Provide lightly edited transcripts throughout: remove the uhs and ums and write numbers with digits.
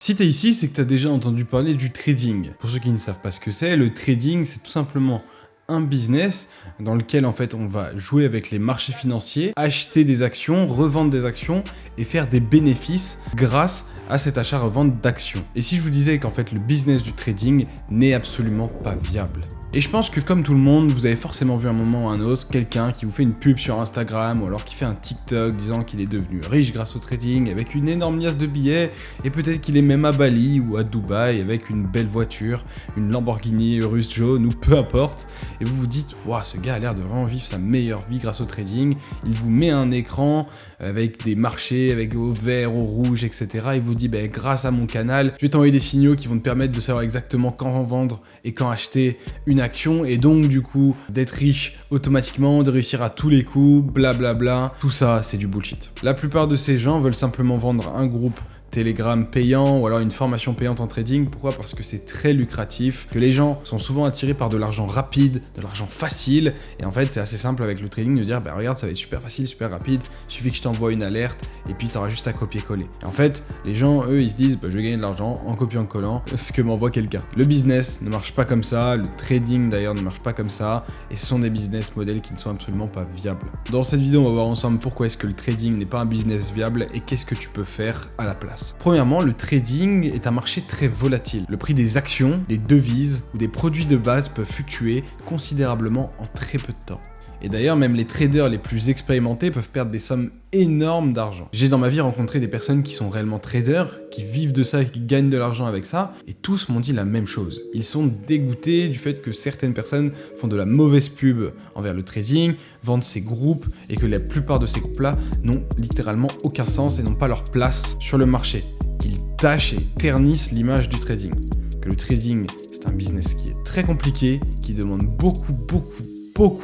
Si t'es ici, c'est que t'as déjà entendu parler du trading. Pour ceux qui ne savent pas ce que c'est, le trading, c'est tout simplement un business dans lequel en fait on va jouer avec les marchés financiers, acheter des actions, revendre des actions et faire des bénéfices grâce à cet achat-revente d'actions. Et si je vous disais qu'en fait le business du trading n'est absolument pas viable? Et je pense que comme tout le monde, vous avez forcément vu à un moment ou à un autre quelqu'un qui vous fait une pub sur Instagram ou alors qui fait un TikTok disant qu'il est devenu riche grâce au trading avec une énorme liasse de billets et peut-être qu'il est même à Bali ou à Dubaï avec une belle voiture, une Lamborghini Urus jaune ou peu importe. Et vous vous dites, waouh, ce gars a l'air de vraiment vivre sa meilleure vie grâce au trading. Il vous met un écran avec des marchés, avec au vert, au rouge, etc. Il vous dit, grâce à mon canal, je vais t'envoyer des signaux qui vont te permettre de savoir exactement quand vendre et quand acheter une action et donc du coup d'être riche automatiquement, de réussir à tous les coups, blablabla. Tout ça, c'est du bullshit. La plupart de ces gens veulent simplement vendre un groupe Telegram payant ou alors une formation payante en trading. Pourquoi? Parce que c'est très lucratif, que les gens sont souvent attirés par de l'argent rapide, de l'argent facile. Et en fait, c'est assez simple avec le trading de dire, regarde, ça va être super facile, super rapide, il suffit que je t'envoie une alerte et puis tu auras juste à copier-coller. Et en fait, les gens, eux, ils se disent, je vais gagner de l'argent en copiant-collant ce que m'envoie quelqu'un. Le business ne marche pas comme ça, le trading d'ailleurs ne marche pas comme ça, et ce sont des business models qui ne sont absolument pas viables. Dans cette vidéo, on va voir ensemble pourquoi est-ce que le trading n'est pas un business viable et qu'est-ce que tu peux faire à la place. Premièrement, le trading est un marché très volatile. Le prix des actions, des devises ou des produits de base peuvent fluctuer considérablement en très peu de temps. Et d'ailleurs, même les traders les plus expérimentés peuvent perdre des sommes énormes d'argent. J'ai dans ma vie rencontré des personnes qui sont réellement traders, qui vivent de ça et qui gagnent de l'argent avec ça, et tous m'ont dit la même chose. Ils sont dégoûtés du fait que certaines personnes font de la mauvaise pub envers le trading, vendent ces groupes, et que la plupart de ces groupes-là n'ont littéralement aucun sens et n'ont pas leur place sur le marché. Qu'ils tachent et ternissent l'image du trading. Que le trading, c'est un business qui est très compliqué, qui demande beaucoup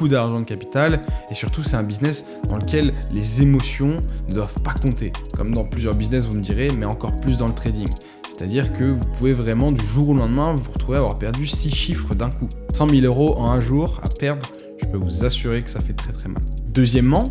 d'argent de capital et surtout c'est un business dans lequel les émotions ne doivent pas compter. Comme dans plusieurs business vous me direz, mais encore plus dans le trading. C'est-à-dire que vous pouvez vraiment du jour au lendemain vous retrouver à avoir perdu 6 chiffres d'un coup. 100 000 € en un jour à perdre, je peux vous assurer que ça fait très très mal. Deuxièmement,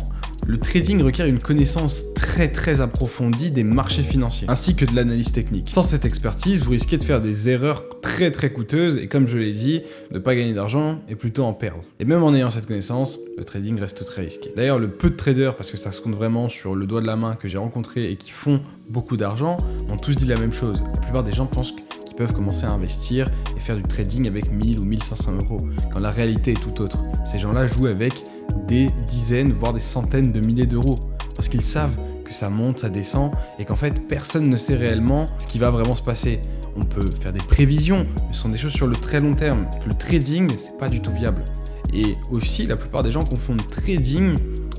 le trading requiert une connaissance très approfondie des marchés financiers, ainsi que de l'analyse technique. Sans cette expertise, vous risquez de faire des erreurs très coûteuses et comme je l'ai dit, de ne pas gagner d'argent et plutôt en perdre. Et même en ayant cette connaissance, le trading reste très risqué. D'ailleurs, le peu de traders, parce que ça se compte vraiment sur le doigt de la main que j'ai rencontré et qui font beaucoup d'argent, m'ont tous dit la même chose. La plupart des gens pensent qu'ils peuvent commencer à investir et faire du trading avec 1000 ou 1500 €, quand la réalité est tout autre. Ces gens-là jouent avec des dizaines, voire des centaines de milliers d'euros, parce qu'ils savent que ça monte, ça descend, et qu'en fait, personne ne sait réellement ce qui va vraiment se passer. On peut faire des prévisions, mais ce sont des choses sur le très long terme. Le trading, c'est pas du tout viable. Et aussi, la plupart des gens confondent trading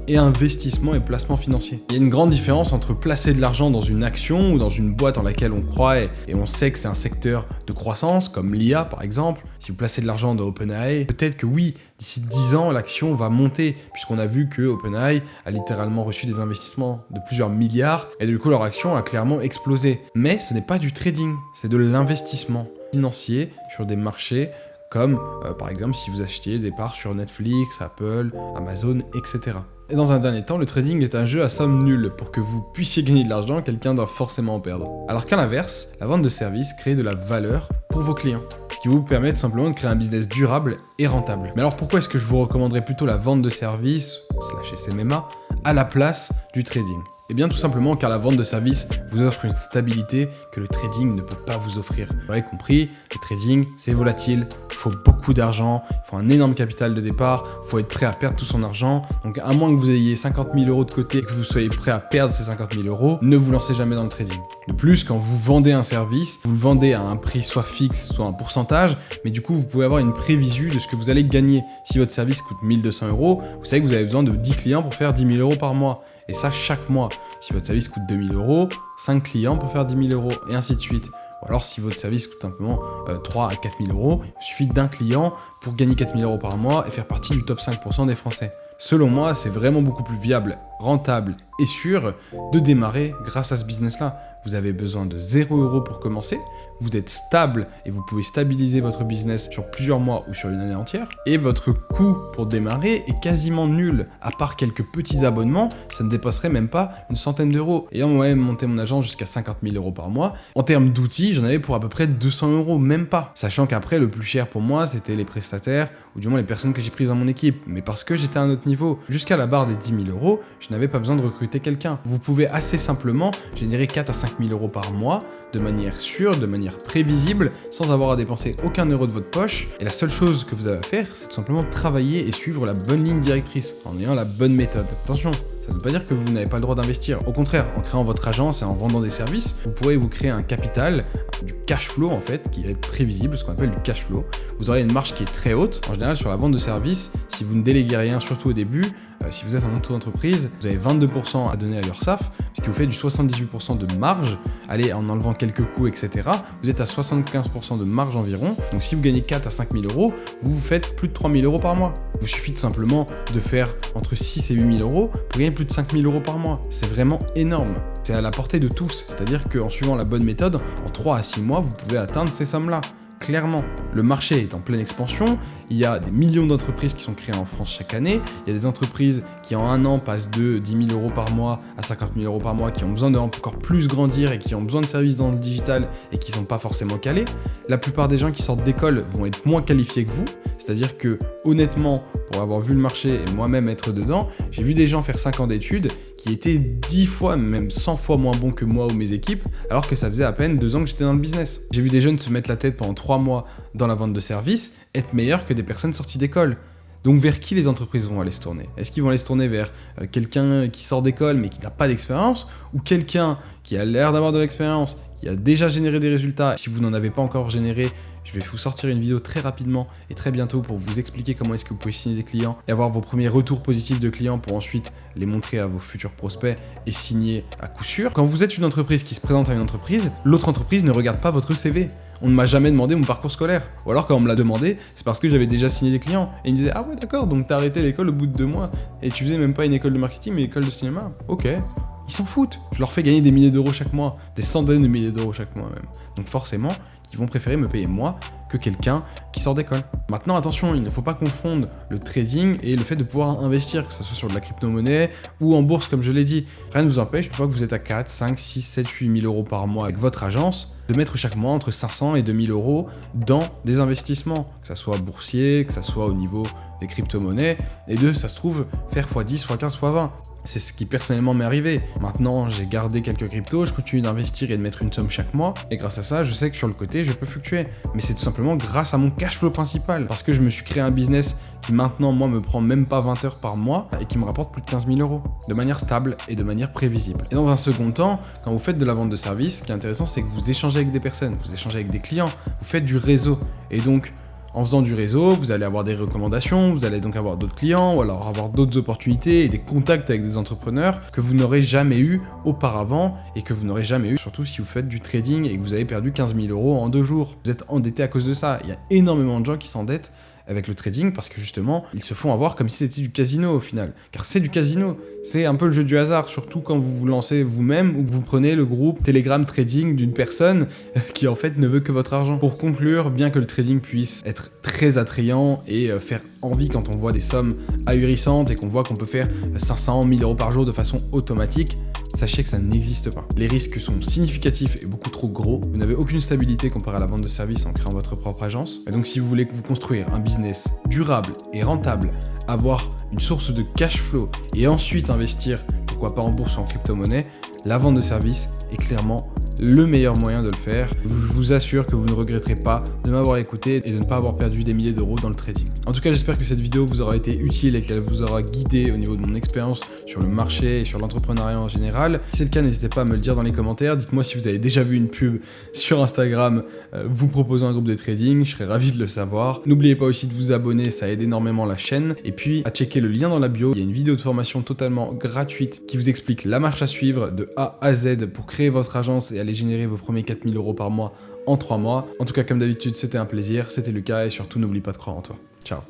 et investissement et placement financier. Il y a une grande différence entre placer de l'argent dans une action ou dans une boîte en laquelle on croit et on sait que c'est un secteur de croissance, comme l'IA par exemple. Si vous placez de l'argent dans OpenAI, peut-être que oui, d'ici 10 ans, l'action va monter, puisqu'on a vu que OpenAI a littéralement reçu des investissements de plusieurs milliards, et du coup leur action a clairement explosé. Mais ce n'est pas du trading, c'est de l'investissement financier sur des marchés comme par exemple si vous achetiez des parts sur Netflix, Apple, Amazon, etc. Et dans un dernier temps, le trading est un jeu à somme nulle. Pour que vous puissiez gagner de l'argent, quelqu'un doit forcément en perdre. Alors qu'à l'inverse, la vente de services crée de la valeur pour vos clients, ce qui vous permet tout simplement de créer un business durable et rentable. Mais alors pourquoi est-ce que je vous recommanderais plutôt la vente de services, /SMMA, à la place du trading? Eh bien tout simplement car la vente de services vous offre une stabilité que le trading ne peut pas vous offrir. Vous l'avez compris, le trading c'est volatile, il faut beaucoup d'argent, il faut un énorme capital de départ, il faut être prêt à perdre tout son argent. Donc à moins que vous ayez 50 000 € de côté et que vous soyez prêt à perdre ces 50 000 €, ne vous lancez jamais dans le trading. De plus, quand vous vendez un service, vous le vendez à un prix soit fixe, soit un pourcentage, mais du coup vous pouvez avoir une prévisu de ce que vous allez gagner. Si votre service coûte 1200 €, vous savez que vous avez besoin de 10 clients pour faire 10 000 € par mois. Et ça chaque mois. Si votre service coûte 2000 €, 5 clients pour faire 10 000 € et ainsi de suite. Ou alors si votre service coûte simplement 3 à 4 000 €, il suffit d'un client pour gagner 4 000 € par mois et faire partie du top 5% des Français. Selon moi, c'est vraiment beaucoup plus viable, rentable et sûr de démarrer grâce à ce business-là. Vous avez besoin de 0 € pour commencer, vous êtes stable et vous pouvez stabiliser votre business sur plusieurs mois ou sur une année entière. Et votre coût pour démarrer est quasiment nul. À part quelques petits abonnements, ça ne dépasserait même pas une centaine d'euros. Ayant moi-même monté mon agence jusqu'à 50 000 euros par mois, en termes d'outils, j'en avais pour à peu près 200 euros, même pas. Sachant qu'après, le plus cher pour moi, c'était les prestataires, ou du moins les personnes que j'ai prises dans mon équipe. Mais parce que j'étais à un autre niveau. Jusqu'à la barre des 10 000 euros, je n'avais pas besoin de recruter quelqu'un. Vous pouvez assez simplement générer 4 à 5 000 euros par mois, de manière sûre, de manière prévisible, sans avoir à dépenser aucun euro de votre poche. Et la seule chose que vous avez à faire, c'est tout simplement travailler et suivre la bonne ligne directrice, en ayant la bonne méthode. Attention, ça ne veut pas dire que vous n'avez pas le droit d'investir. Au contraire, en créant votre agence et en vendant des services, vous pourrez vous créer un capital, du cash flow en fait, qui va être prévisible, ce qu'on appelle du cash flow. Vous aurez une marge qui est très haute. En général, sur la vente de services, si vous ne déléguez rien, surtout au début, si vous êtes en auto-entreprise, vous avez 22% à donner à l'URSSAF, ce qui vous fait du 78% de marge. Allez, en enlevant quelques coûts, etc., vous êtes à 75% de marge environ. Donc si vous gagnez 4 à 5 000 euros, vous vous faites plus de 3 000 euros par mois. Il vous suffit tout simplement de faire entre 6 et 8 000 euros pour gagner plus de 5 000 euros par mois. C'est vraiment énorme. C'est à la portée de tous. C'est-à-dire qu'en suivant la bonne méthode, en 3 à 6 mois, vous pouvez atteindre ces sommes-là. Clairement, le marché est en pleine expansion, il y a des millions d'entreprises qui sont créées en France chaque année, il y a des entreprises qui en un an passent de 10 000 euros par mois à 50 000 euros par mois, qui ont besoin de encore plus grandir et qui ont besoin de services dans le digital et qui ne sont pas forcément calés. La plupart des gens qui sortent d'école vont être moins qualifiés que vous, c'est-à-dire que honnêtement, pour avoir vu le marché et moi-même être dedans, j'ai vu des gens faire 5 ans d'études qui étaient 10 fois, même 100 fois moins bons que moi ou mes équipes, alors que ça faisait à peine 2 ans que j'étais dans le business. J'ai vu des jeunes se mettre la tête pendant 3 mois dans la vente de services, être meilleurs que des personnes sorties d'école. Donc vers qui les entreprises vont aller se tourner? Est-ce qu'ils vont aller se tourner vers quelqu'un qui sort d'école mais qui n'a pas d'expérience, ou quelqu'un qui a l'air d'avoir de l'expérience, qui a déjà généré des résultats? Si vous n'en avez pas encore généré, je vais vous sortir une vidéo très rapidement et très bientôt pour vous expliquer comment est-ce que vous pouvez signer des clients et avoir vos premiers retours positifs de clients pour ensuite les montrer à vos futurs prospects et signer à coup sûr. Quand vous êtes une entreprise qui se présente à une entreprise, l'autre entreprise ne regarde pas votre CV. On ne m'a jamais demandé mon parcours scolaire. Ou alors quand on me l'a demandé, c'est parce que j'avais déjà signé des clients. Et ils me disaient « Ah ouais d'accord, donc t'as arrêté l'école au bout de 2 mois et tu faisais même pas une école de marketing mais une école de cinéma. Ok. » Ils s'en foutent. Je leur fais gagner des milliers d'euros chaque mois, des centaines de milliers d'euros chaque mois même. Donc forcément, ils vont préférer me payer moi que quelqu'un qui sort d'école. Maintenant, attention, il ne faut pas confondre le trading et le fait de pouvoir investir, que ce soit sur de la crypto-monnaie ou en bourse, comme je l'ai dit. Rien ne vous empêche, une fois que vous êtes à 4, 5, 6, 7, 8 000 euros par mois avec votre agence, de mettre chaque mois entre 500 et 2 000 euros dans des investissements, que ce soit boursier, que ce soit au niveau des crypto-monnaies, et de, ça se trouve, faire x10, x15, x20. C'est ce qui personnellement m'est arrivé. Maintenant, j'ai gardé quelques cryptos, je continue d'investir et de mettre une somme chaque mois, et grâce à ça, je sais que sur le côté, je peux fluctuer. Mais c'est tout simplement grâce à mon cash flow principal, parce que je me suis créé un business qui maintenant, moi, me prend même pas 20 heures par mois et qui me rapporte plus de 15 000 euros, de manière stable et de manière prévisible. Et dans un second temps, quand vous faites de la vente de services, ce qui est intéressant, c'est que vous échangez avec des personnes, vous échangez avec des clients, vous faites du réseau, et donc, en faisant du réseau, vous allez avoir des recommandations, vous allez donc avoir d'autres clients, ou alors avoir d'autres opportunités et des contacts avec des entrepreneurs que vous n'aurez jamais eu auparavant et que vous n'aurez jamais eu, surtout si vous faites du trading et que vous avez perdu 15 000 euros en 2 jours. Vous êtes endetté à cause de ça. Il y a énormément de gens qui s'endettent avec le trading parce que justement, ils se font avoir comme si c'était du casino au final. Car c'est du casino, c'est un peu le jeu du hasard, surtout quand vous vous lancez vous-même ou que vous prenez le groupe Telegram Trading d'une personne qui en fait ne veut que votre argent. Pour conclure, bien que le trading puisse être très attrayant et faire envie quand on voit des sommes ahurissantes et qu'on voit qu'on peut faire 500, 1000 euros par jour de façon automatique, sachez que ça n'existe pas. Les risques sont significatifs et beaucoup trop gros. Vous n'avez aucune stabilité comparé à la vente de services en créant votre propre agence. Et donc si vous voulez vous construire un business durable et rentable, avoir une source de cash flow et ensuite investir, pourquoi pas en bourse ou en crypto-monnaie, la vente de services est clairement le meilleur moyen de le faire. Je vous assure que vous ne regretterez pas de m'avoir écouté et de ne pas avoir perdu des milliers d'euros dans le trading. En tout cas, j'espère que cette vidéo vous aura été utile et qu'elle vous aura guidé au niveau de mon expérience sur le marché et sur l'entrepreneuriat en général. Si c'est le cas, n'hésitez pas à me le dire dans les commentaires. Dites-moi si vous avez déjà vu une pub sur Instagram vous proposant un groupe de trading, je serais ravi de le savoir. N'oubliez pas aussi de vous abonner, ça aide énormément la chaîne. Et puis, à checker le lien dans la bio, il y a une vidéo de formation totalement gratuite qui vous explique la marche à suivre de A à Z pour créer votre agence et aller générer vos premiers 4 000 euros par mois en 3 mois. En tout cas, comme d'habitude, c'était un plaisir, c'était Lucas et surtout n'oublie pas de croire en toi. Ciao.